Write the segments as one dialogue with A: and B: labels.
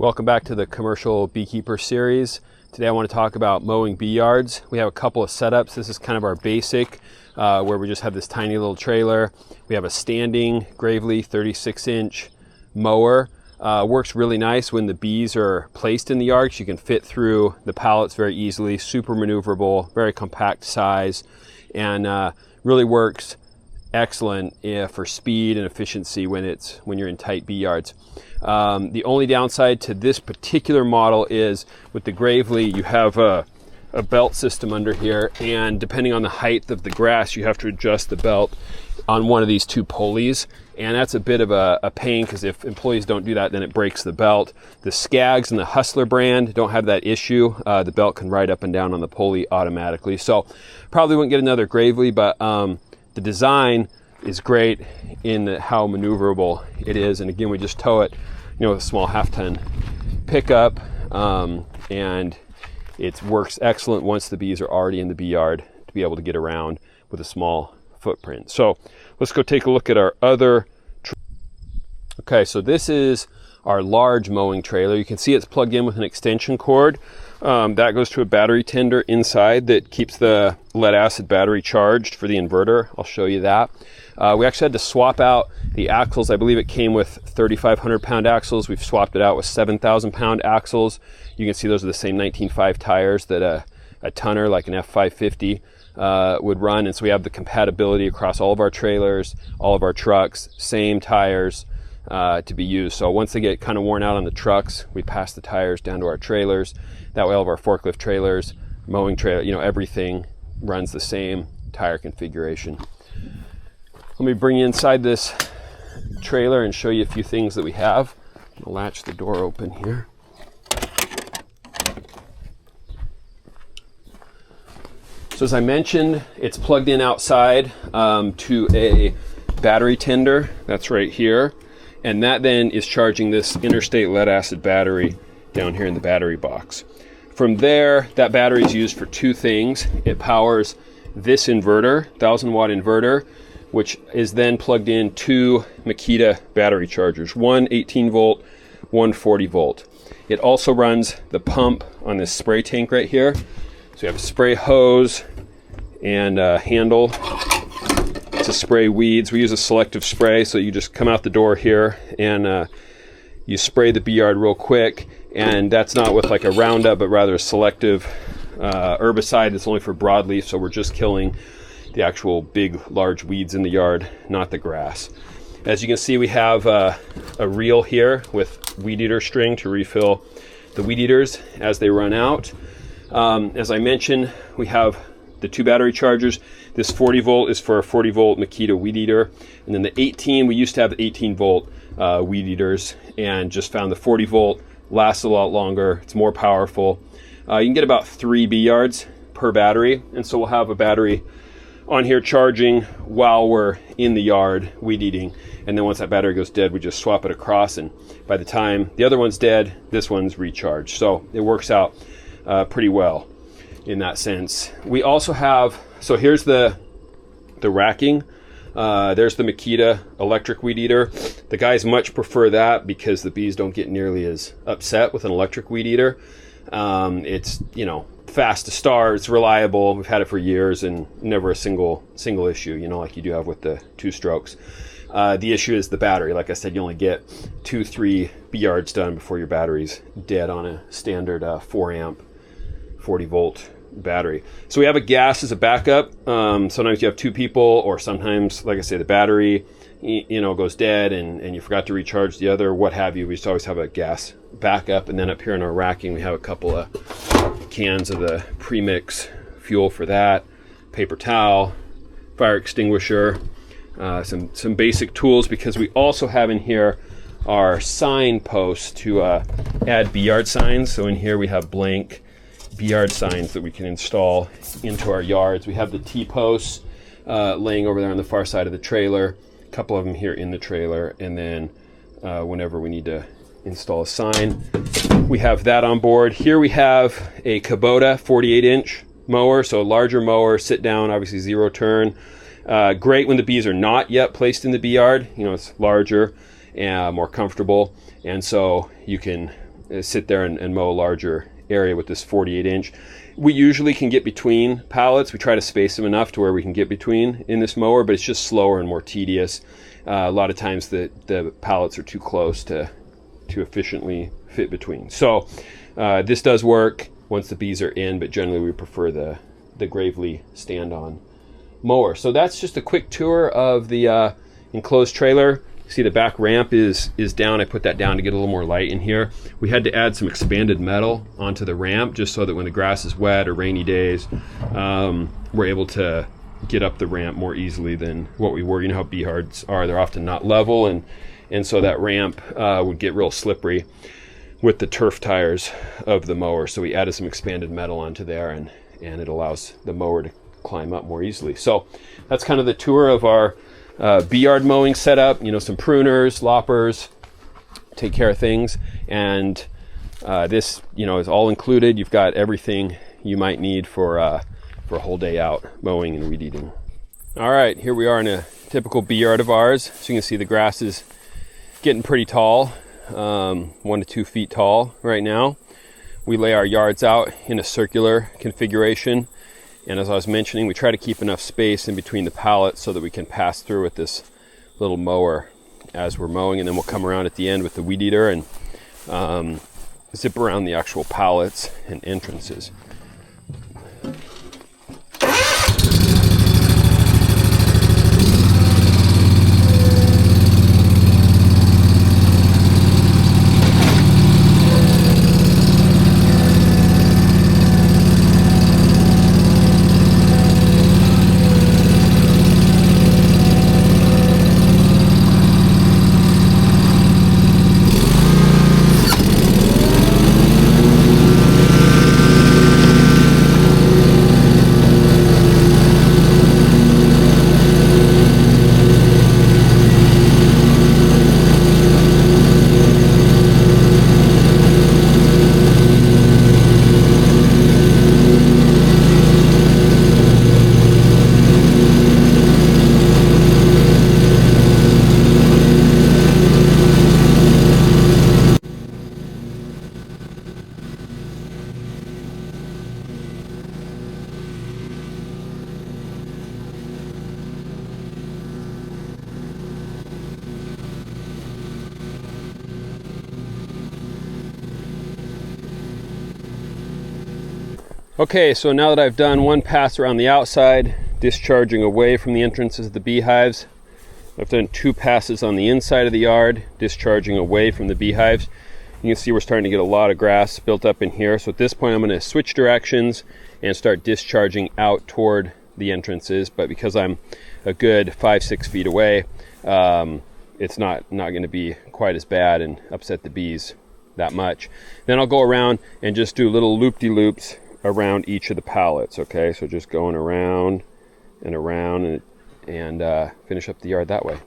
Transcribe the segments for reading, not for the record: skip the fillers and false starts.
A: Welcome back to the Commercial Beekeeper series. Today I want to talk about mowing bee yards. We have a couple of setups. This is kind of our basic, where we just have this tiny little trailer. We have a standing Gravely 36-inch mower. Works really nice when the bees are placed in the yard. You can fit through the pallets very easily, super maneuverable, very compact size, and really works excellent for speed and efficiency when you're in tight bee yards. The only downside to this particular model is with the Gravely, you have a belt system under here, and depending on the height of the grass, you have to adjust the belt on one of these two pulleys, and that's a bit of a pain because if employees don't do that, then it breaks the belt. The Skags and the Hustler brand don't have that issue. The belt can ride up and down on the pulley automatically. So probably wouldn't get another Gravely, but the design is great in how maneuverable it is. And again, we just tow it, with a small half-ton pickup, and it works excellent once the bees are already in the bee yard to be able to get around with a small footprint. So let's go take a look at our other. Okay, so this is our large mowing trailer. You can see it's plugged in with an extension cord. That goes to a battery tender inside that keeps the lead acid battery charged for the inverter. I'll show you that. We actually had to swap out the axles. I believe it came with 3,500 pound axles. We've swapped it out with 7,000 pound axles. You can see those are the same 19.5 tires that a tonner like an F550 would run. And so we have the compatibility across all of our trailers, all of our trucks, same tires to be used. So once they get kind of worn out on the trucks, we pass the tires down to our trailers. That way all of our forklift trailers, mowing trailer, everything runs the same tire configuration. Let me bring you inside this trailer and show you a few things that we have. I'll latch the door open here. So as I mentioned, it's plugged in outside to a battery tender. That's right here. And that then is charging this interstate lead acid battery down here in the battery box. From there, that battery is used for two things. It powers this inverter, 1,000-watt inverter, which is then plugged in two Makita battery chargers, one 18-volt, one 40-volt. It also runs the pump on this spray tank right here. So you have a spray hose and a handle to spray weeds. We use a selective spray, so you just come out the door here and you spray the bee yard real quick, and that's not with like a Roundup, but rather a selective herbicide that's only for broadleaf, so we're just killing the actual big, large weeds in the yard, not the grass. As you can see, we have a reel here with weed eater string to refill the weed eaters as they run out. As I mentioned, we have the two battery chargers. This 40-volt is for a 40-volt Makita weed eater, and then the 18, we used to have 18-volt weed eaters, and just found the 40-volt lasts a lot longer. It's more powerful. You can get about 3 bee yards per battery, and so we'll have a battery on here charging while we're in the yard weed eating, and then once that battery goes dead, we just swap it across, and by the time the other one's dead, this one's recharged. So it works out pretty well in that sense. We also have, so here's the racking. There's the Makita electric weed eater. The guys much prefer that because the bees don't get nearly as upset with an electric weed eater. It's fast to start, it's reliable. We've had it for years and never a single issue, like you do have with the 2 strokes. The issue is the battery. Like I said, you only get 2-3 bee yards done before your battery's dead on a standard 4 amp 40-volt battery. So we have a gas as a backup. Sometimes you have 2 people, or sometimes, like I say, the battery goes dead and you forgot to recharge the other, what have you. We just always have a gas backup. And then up here in our racking, we have a couple of cans of the premix fuel for that, paper towel, fire extinguisher, some basic tools, because we also have in here our sign posts to add bee yard signs. So in here we have blank bee yard signs that we can install into our yards. We have the T-posts laying over there on the far side of the trailer, a couple of them here in the trailer, and then whenever we need to install a sign, we have that on board. Here we have a Kubota 48-inch mower, so a larger mower, sit down, obviously 0 turn. Great when the bees are not yet placed in the bee yard. It's larger and more comfortable, and so you can sit there and mow a larger area with this 48-inch. We usually can get between pallets. We try to space them enough to where we can get between in this mower, but it's just slower and more tedious. A lot of times the pallets are too close to efficiently fit between. So this does work once the bees are in, but generally we prefer the Gravely stand-on mower. So that's just a quick tour of the enclosed trailer. See, the back ramp is down. I put that down to get a little more light in here. We had to add some expanded metal onto the ramp just so that when the grass is wet or rainy days, we're able to get up the ramp more easily than what we were. You know how Beeyards are, they're often not level, and so that ramp would get real slippery with the turf tires of the mower. So we added some expanded metal onto there, and it allows the mower to climb up more easily. So that's kind of the tour of our Beeyard mowing setup. You know, some pruners, loppers, take care of things, and this, you know, is all included. You've got everything you might need for a whole day out mowing and weed eating. All right, here we are in a typical Beeyard of ours. So you can see the grass is getting pretty tall, 1 to 2 feet tall right now. We lay our yards out in a circular configuration, and as I was mentioning, we try to keep enough space in between the pallets so that we can pass through with this little mower as we're mowing, and then we'll come around at the end with the weed eater and zip around the actual pallets and entrances. Okay, so now that I've done one pass around the outside, discharging away from the entrances of the beehives, I've done 2 passes on the inside of the yard, discharging away from the beehives. You can see we're starting to get a lot of grass built up in here. So at this point, I'm going to switch directions and start discharging out toward the entrances. But because I'm a good 5-6 feet away, it's not going to be quite as bad and upset the bees that much. Then I'll go around and just do little loop-de-loops around each of the pallets. Okay, so just going around and around and finish up the yard that way.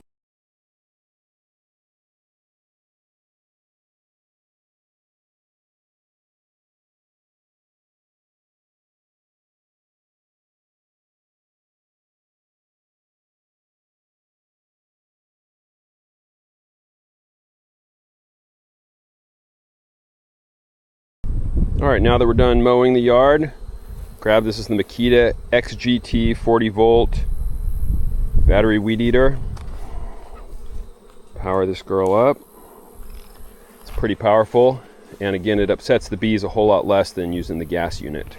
A: All right, now that we're done mowing the yard, this is the Makita XGT 40 volt battery weed eater. Power this girl up. It's pretty powerful, and again, it upsets the bees a whole lot less than using the gas unit.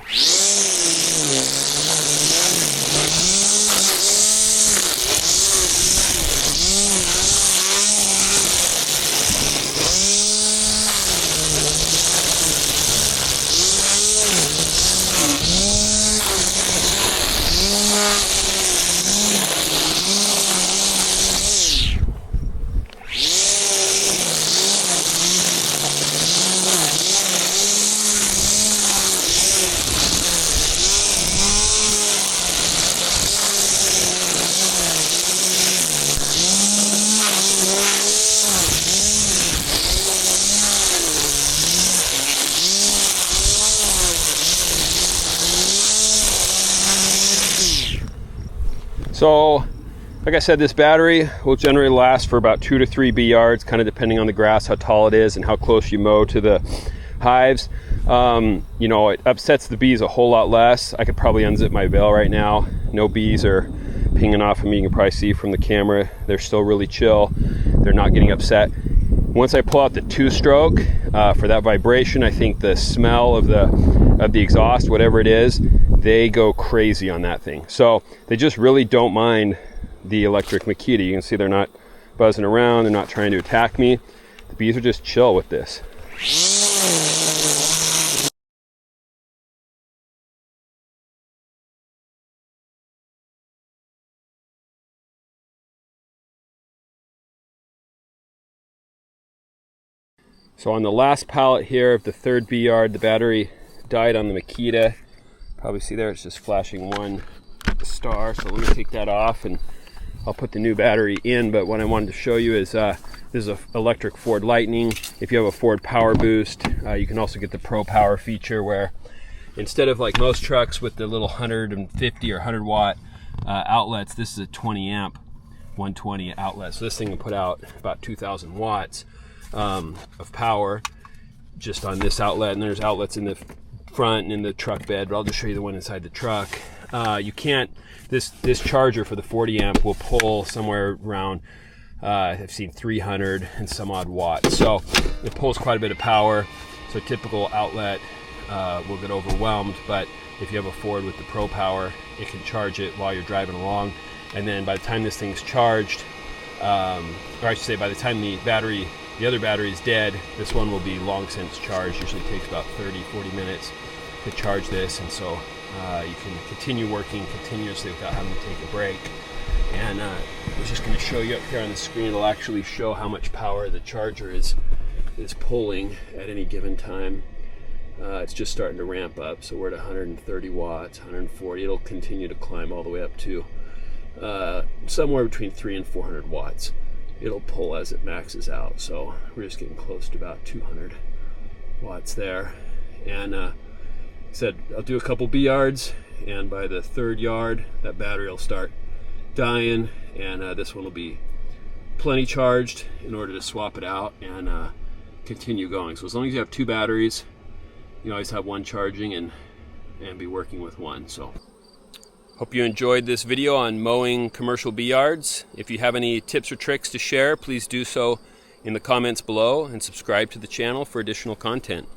A: So, like I said, this battery will generally last for about 2 to 3 Beeyards, kind of depending on the grass, how tall it is, and how close you mow to the hives. You know, it upsets the bees a whole lot less. I could probably unzip my veil right now. No bees are pinging off of me. You can probably see from the camera, they're still really chill. They're not getting upset. Once I pull out the 2-stroke for that vibration, I think the smell of the exhaust, whatever it is, they go crazy on that thing. So they just really don't mind the electric Makita. You can see they're not buzzing around. They're not trying to attack me. The bees are just chill with this. So on the last pallet here of the 3rd Beeyard, the battery died on the Makita. Probably see there, it's just flashing 1 star. So let me take that off and I'll put the new battery in. But what I wanted to show you is this is an electric Ford Lightning. If you have a Ford Power Boost, you can also get the Pro Power feature, where instead of like most trucks with the little 150 or 100 watt outlets, this is a 20 amp 120 outlet. So this thing can put out about 2,000 watts of power just on this outlet. And there's outlets in the front and in the truck bed, but I'll just show you the one inside the truck. You can't, this charger for the 40 amp will pull somewhere around, I've seen 300 and some odd watts. So it pulls quite a bit of power. So a typical outlet will get overwhelmed, but if you have a Ford with the Pro Power, it can charge it while you're driving along. And then by the time this thing's charged, or I should say by the time the other battery is dead, this one will be long since charged. Usually takes about 30-40 minutes to charge this, and so you can continue working continuously without having to take a break. And I was just going to show you up here on the screen. It'll actually show how much power the charger is pulling at any given time. It's just starting to ramp up, so we're at 130 watts, 140. It'll continue to climb all the way up to somewhere between 300 and 400 watts. It'll pull as it maxes out, so we're just getting close to about 200 watts there. And said I'll do a couple Beeyards, and by the 3rd yard that battery will start dying, and this one will be plenty charged in order to swap it out and continue going. So as long as you have 2 batteries, you always have one charging and be working with one. So hope you enjoyed this video on mowing commercial Beeyards. If you have any tips or tricks to share, please do so in the comments below, and subscribe to the channel for additional content.